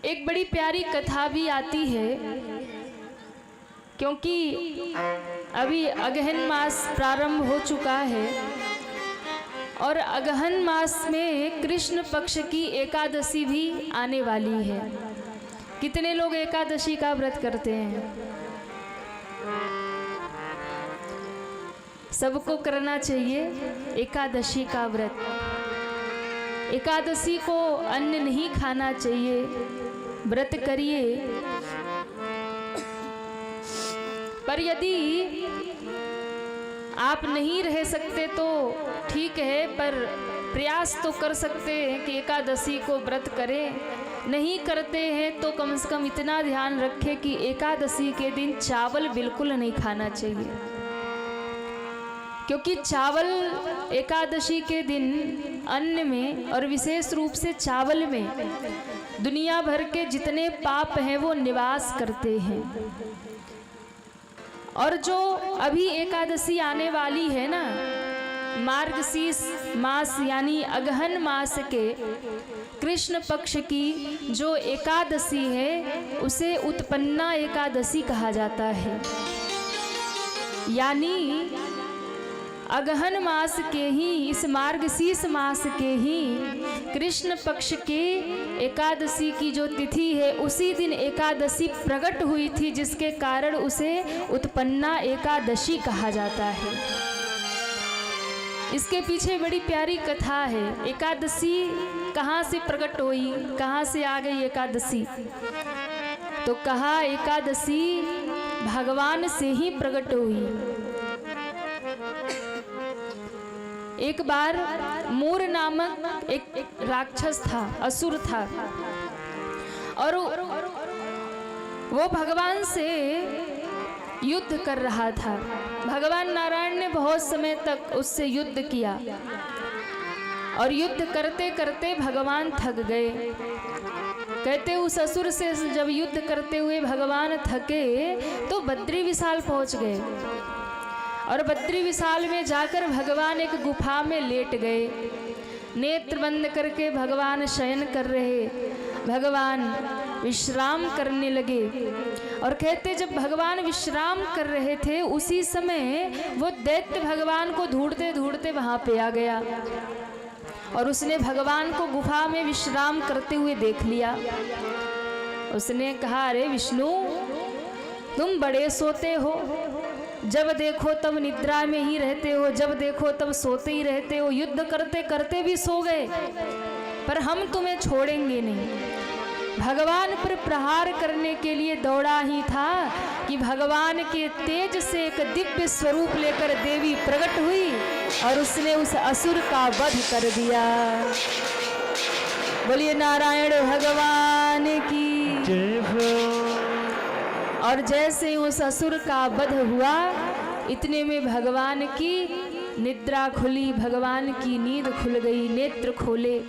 एक बड़ी प्यारी कथा भी आती है, क्योंकि अभी अगहन मास प्रारंभ हो चुका है और अगहन मास में कृष्ण पक्ष की एकादशी भी आने वाली है। कितने लोग एकादशी का व्रत करते हैं? सबको करना चाहिए एकादशी का व्रत। एकादशी को अन्न नहीं खाना चाहिए, व्रत करिए। पर यदि आप नहीं रह सकते तो ठीक है, पर प्रयास तो कर सकते हैं कि एकादशी को व्रत करें। नहीं करते हैं तो कम से कम इतना ध्यान रखें कि एकादशी के दिन चावल बिल्कुल नहीं खाना चाहिए, क्योंकि चावल एकादशी के दिन अन्न में और विशेष रूप से चावल में दुनिया भर के जितने पाप हैं वो निवास करते हैं। और जो अभी एकादशी आने वाली है ना, मार्गशीर्ष मास यानी अगहन मास के कृष्ण पक्ष की जो एकादशी है उसे उत्पन्ना एकादशी कहा जाता है। यानी अगहन मास के ही, इस मार्गशीर्ष मास के ही कृष्ण पक्ष के एकादशी की जो तिथि है उसी दिन एकादशी प्रकट हुई थी, जिसके कारण उसे उत्पन्ना एकादशी कहा जाता है। इसके पीछे बड़ी प्यारी कथा है। एकादशी कहाँ से प्रकट हुई, कहाँ से आ गई एकादशी? तो कहा एकादशी भगवान से ही प्रकट हुई। एक बार मूर नामक एक राक्षस था, असुर था, और वो भगवान से युद्ध कर रहा था। भगवान नारायण ने बहुत समय तक उससे युद्ध किया और युद्ध करते करते भगवान थक गए। कहते उस असुर से जब युद्ध करते हुए भगवान थके तो बद्री विशाल पहुंच गए और बद्री विशाल में जाकर भगवान एक गुफा में लेट गए। नेत्र बंद करके भगवान शयन कर रहे, भगवान विश्राम करने लगे। और कहते जब भगवान विश्राम कर रहे थे उसी समय वो दैत्य भगवान को ढूंढते ढूंढते वहाँ पे आ गया और उसने भगवान को गुफा में विश्राम करते हुए देख लिया। उसने कहा, अरे विष्णु, तुम बड़े सोते हो, जब देखो तब निद्रा में ही रहते हो, जब देखो तब सोते ही रहते हो, युद्ध करते करते भी सो गए, पर हम तुम्हें छोड़ेंगे नहीं। भगवान पर प्रहार करने के लिए दौड़ा ही था कि भगवान के तेज से एक दिव्य स्वरूप लेकर देवी प्रकट हुई और उसने उस असुर का वध कर दिया। बोलिए नारायण भगवान की जय हो। और जैसे उस असुर का वध हुआ, इतने में भगवान की निद्रा खुली, भगवान की नींद खुल गई, नेत्र खोले।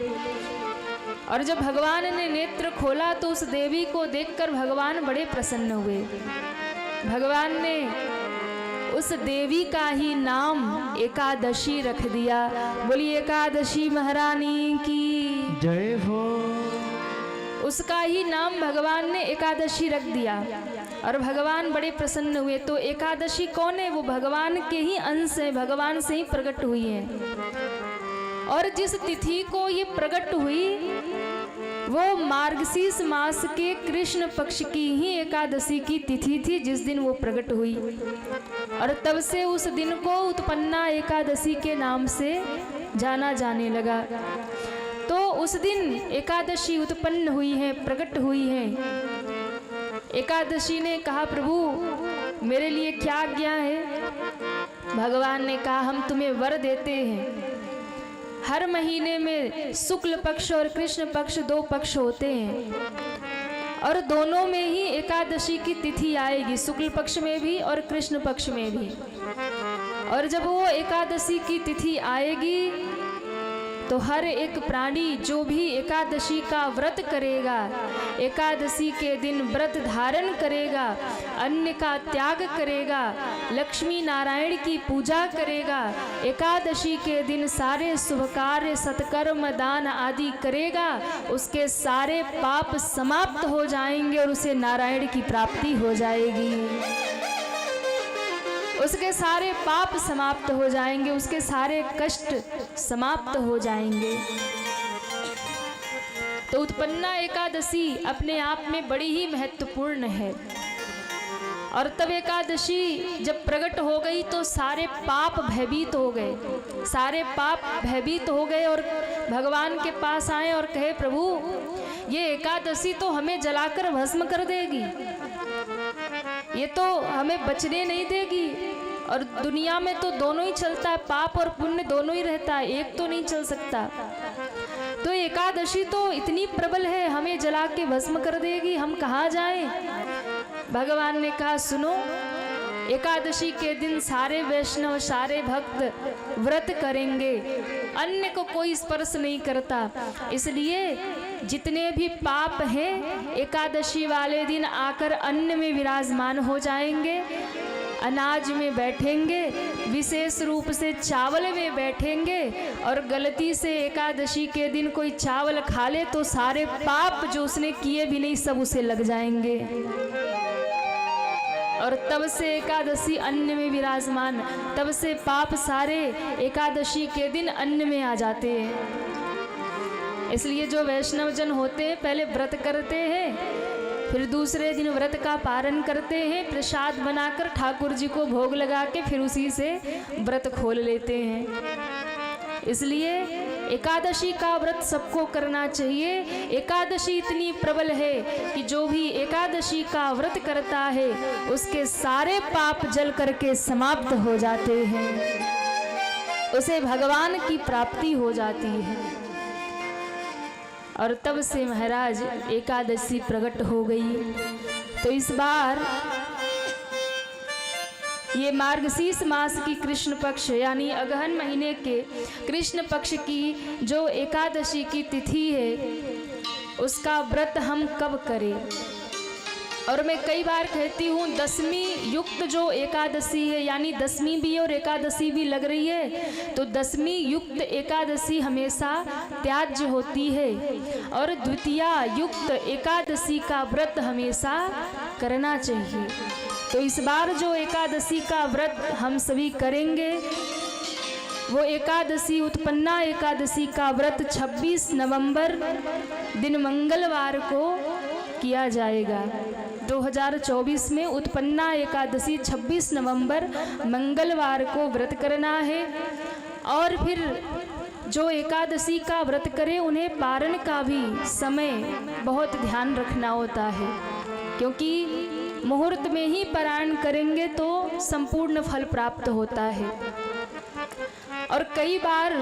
और जब भगवान ने नेत्र खोला तो उस देवी को देखकर भगवान बड़े प्रसन्न हुए। भगवान ने उस देवी का ही नाम एकादशी रख दिया। बोलिए एकादशी महारानी की जय हो। उसका ही नाम भगवान ने एकादशी रख दिया और भगवान बड़े प्रसन्न हुए। तो एकादशी कौन है? वो भगवान के ही अंश है, भगवान से ही प्रकट हुई है। और जिस तिथि को ये प्रकट हुई वो मार्गशीर्ष मास के कृष्ण पक्ष की ही एकादशी की तिथि थी, जिस दिन वो प्रकट हुई। और तब से उस दिन को उत्पन्ना एकादशी के नाम से जाना जाने लगा। तो उस दिन एकादशी उत्पन्न हुई है, प्रकट हुई है। एकादशी ने कहा, प्रभु मेरे लिए क्या आज्ञा है? भगवान ने कहा, हम तुम्हें वर देते हैं। हर महीने में शुक्ल पक्ष और कृष्ण पक्ष दो पक्ष होते हैं और दोनों में ही एकादशी की तिथि आएगी, शुक्ल पक्ष में भी और कृष्ण पक्ष में भी। और जब वो एकादशी की तिथि आएगी तो हर एक प्राणी जो भी एकादशी का व्रत करेगा, एकादशी के दिन व्रत धारण करेगा, अन्न का त्याग करेगा, लक्ष्मी नारायण की पूजा करेगा, एकादशी के दिन सारे शुभ कार्य सत्कर्म दान आदि करेगा, उसके सारे पाप समाप्त हो जाएंगे और उसे नारायण की प्राप्ति हो जाएगी। उसके सारे पाप समाप्त हो जाएंगे, उसके सारे कष्ट समाप्त हो जाएंगे। तो उत्पन्ना एकादशी अपने आप में बड़ी ही महत्वपूर्ण है। और तब एकादशी जब प्रकट हो गई तो सारे पाप भयभीत हो गए, सारे पाप भयभीत हो गए और भगवान के पास आए और कहे, प्रभु ये एकादशी तो हमें जलाकर भस्म कर देगी, ये तो हमें बचने नहीं देगी। और दुनिया में तो दोनों ही चलता है, पाप और पुण्य दोनों ही रहता है, एक तो नहीं चल सकता। तो एकादशी तो इतनी प्रबल है, हमें जला के भस्म कर देगी, हम कहाँ जाएं? भगवान ने कहा, सुनो, एकादशी के दिन सारे वैष्णव सारे भक्त व्रत करेंगे, अन्न को कोई स्पर्श नहीं करता, इसलिए जितने भी पाप हैं एकादशी वाले दिन आकर अन्न में विराजमान हो जाएंगे, अनाज में बैठेंगे, विशेष रूप से चावल में बैठेंगे। और गलती से एकादशी के दिन कोई चावल खा ले तो सारे पाप जो उसने किए भी नहीं सब उसे लग जाएंगे। और तब से एकादशी अन्न में विराजमान, तब से पाप सारे एकादशी के दिन अन्न में आ जाते हैं। इसलिए जो वैष्णव जन होते हैं पहले व्रत करते हैं, फिर दूसरे दिन व्रत का पारण करते हैं, प्रसाद बनाकर ठाकुर जी को भोग लगा के फिर उसी से व्रत खोल लेते हैं। इसलिए एकादशी का व्रत सबको करना चाहिए। एकादशी इतनी प्रबल है कि जो भी एकादशी का व्रत करता है उसके सारे पाप जल करके समाप्त हो जाते हैं, उसे भगवान की प्राप्ति हो जाती है। और तब से महाराज एकादशी प्रकट हो गई। तो इस बार ये मार्गशीर्ष मास की कृष्ण पक्ष यानी अगहन महीने के कृष्ण पक्ष की जो एकादशी की तिथि है उसका व्रत हम कब करें। और मैं कई बार कहती हूँ दसवीं युक्त जो एकादशी है यानी दसवीं भी और एकादशी भी लग रही है तो दसवीं युक्त एकादशी हमेशा त्याज्य होती है और द्वितीया युक्त एकादशी का व्रत हमेशा करना चाहिए। तो इस बार जो एकादशी का व्रत हम सभी करेंगे वो एकादशी उत्पन्ना एकादशी का व्रत 26 नवंबर दिन मंगलवार को किया जाएगा। 2024 में उत्पन्ना एकादशी 26 नवंबर मंगलवार को व्रत करना है। और फिर जो एकादशी का व्रत करे उन्हें पारण का भी समय बहुत ध्यान रखना होता है, क्योंकि मुहूर्त में ही पारण करेंगे तो संपूर्ण फल प्राप्त होता है। और कई बार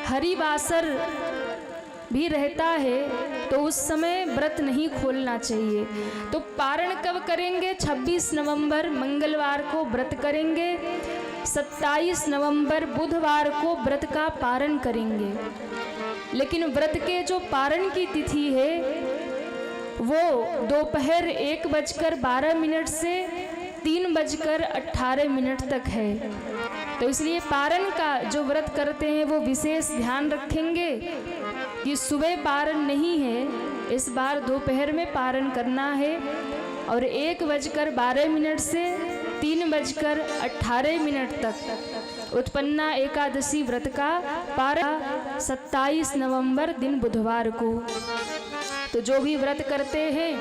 हरिवासर भी रहता है तो उस समय व्रत नहीं खोलना चाहिए। तो पारण कब करेंगे? 26 नवंबर मंगलवार को व्रत करेंगे, 27 नवंबर बुधवार को व्रत का पारण करेंगे। लेकिन व्रत के जो पारण की तिथि है वो दोपहर 1:12 से 3:18 तक है। तो इसलिए पारण का जो व्रत करते हैं वो विशेष ध्यान रखेंगे कि सुबह पारण नहीं है, इस बार दोपहर में पारण करना है। और 1:12 से 3:18 तक उत्पन्ना एकादशी व्रत का पारण 27 नवंबर दिन बुधवार को। तो जो भी व्रत करते हैं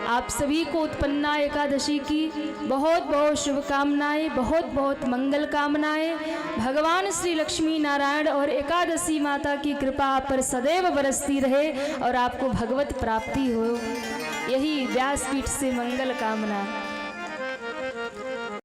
आप सभी को उत्पन्ना एकादशी की बहुत बहुत शुभकामनाएं, बहुत बहुत मंगल कामनाएं। भगवान श्री लक्ष्मी नारायण और एकादशी माता की कृपा आप पर सदैव बरसती रहे और आपको भगवत प्राप्ति हो, यही व्यासपीठ से मंगल कामना।